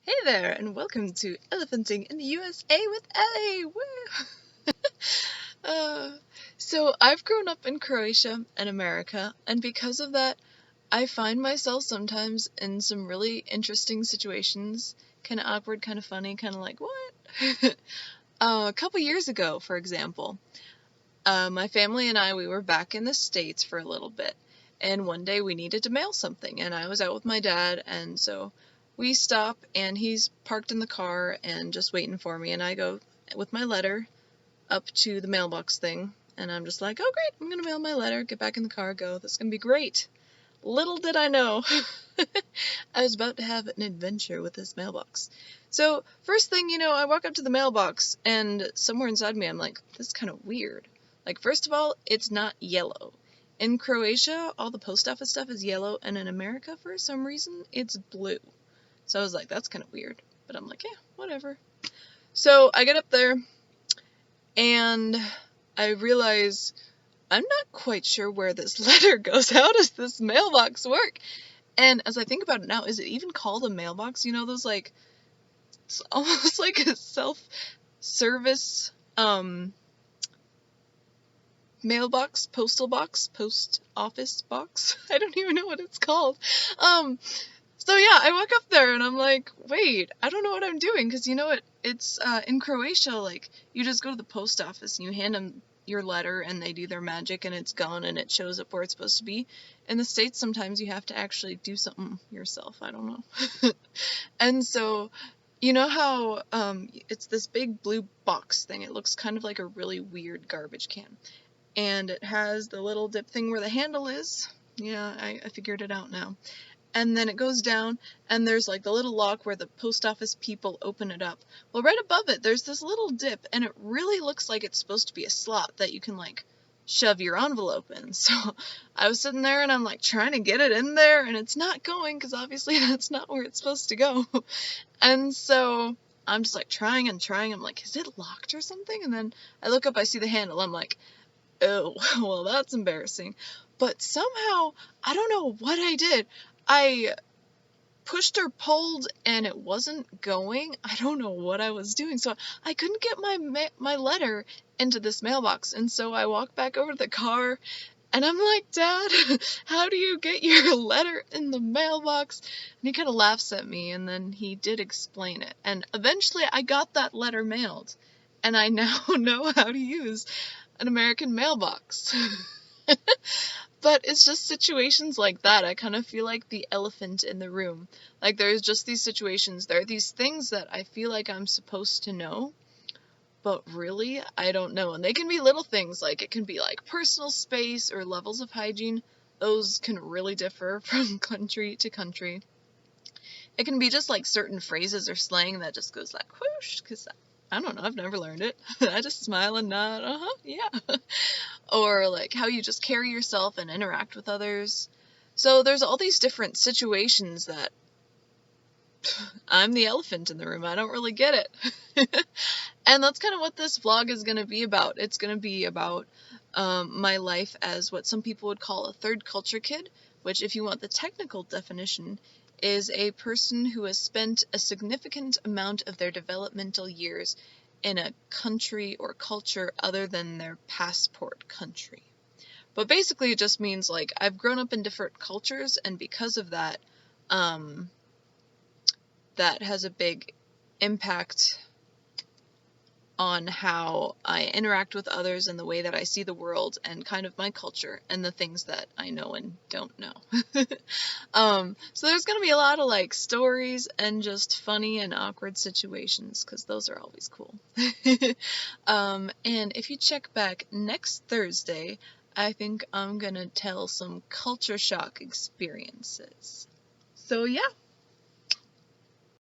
Hey there, and welcome to Elephanting in the USA with Ellie! Woo! uh, so, I've grown up in Croatia and America, and because of that, I find myself sometimes in some really interesting situations. Kind of awkward, kind of funny, kind of like, what? A couple years ago, for example, my family and we were back in the States for a little bit, and one day we needed to mail something, and I was out with my dad, and so we stop, and he's parked in the car and just waiting for me, and I go with my letter up to the mailbox thing, and I'm just like, oh great, I'm gonna mail my letter, get back in the car, go, this is gonna be great. Little did I know, I was about to have an adventure with this mailbox. So, first thing you know, I walk up to the mailbox, and somewhere inside me I'm like, this is kind of weird. Like, first of all, it's not yellow. In Croatia, all the post office stuff is yellow, and in America, for some reason, it's blue. So I was like, that's kind of weird. But I'm like, yeah, whatever. So I get up there, and I realize I'm not quite sure where this letter goes. How does this mailbox work? And as I think about it now, is it even called a mailbox? You know, those like, it's almost like a self-service, mailbox, postal box, post office box. I don't even know what it's called. So yeah, I walk up there and I'm like, wait, I don't know what I'm doing, because you know what, it's in Croatia, like, you just go to the post office and you hand them your letter and they do their magic and it's gone and it shows up where it's supposed to be. In the States, sometimes you have to actually do something yourself, I don't know. And so, you know how it's this big blue box thing, it looks kind of like a really weird garbage can. And it has the little dip thing where the handle is. Yeah, I figured it out now. And then it goes down, and there's like the little lock where the post office people open it up. Well, right above it, there's this little dip, and it really looks like it's supposed to be a slot that you can like shove your envelope in. So I was sitting there and I'm like trying to get it in there, and it's not going, because obviously that's not where it's supposed to go. And so I'm just like trying and trying. I'm like, is it locked or something? And then I look up, I see the handle. I'm like, oh, well, that's embarrassing. But somehow, I don't know what I did. I pushed or pulled and it wasn't going. I don't know what I was doing. So I couldn't get my letter into this mailbox. And so I walked back over to the car and I'm like, Dad, how do you get your letter in the mailbox? And he kind of laughs at me, and then he did explain it. And eventually I got that letter mailed, and I now know how to use an American mailbox. But it's just situations like that. I kind of feel like the elephant in the room. Like, there's just these situations, there are these things that I feel like I'm supposed to know, but really, I don't know. And they can be little things, like it can be like personal space or levels of hygiene. Those can really differ from country to country. It can be just like certain phrases or slang that just goes like whoosh, because I don't know, I've never learned it. I just smile and nod, yeah. Or like how you just carry yourself and interact with others. So there's all these different situations that I'm the elephant in the room. I don't really get it. And that's kind of what this vlog is going to be about. It's going to be about my life as what some people would call a third culture kid, which, if you want the technical definition, is a person who has spent a significant amount of their developmental years in a country or culture other than their passport country. But basically it just means, like, I've grown up in different cultures, and because of that, that has a big impact on how I interact with others and the way that I see the world and kind of my culture and the things that I know and don't know. So there's going to be a lot of like stories and just funny and awkward situations, because those are always cool. And if you check back next Thursday, I think I'm going to tell some culture shock experiences. So yeah.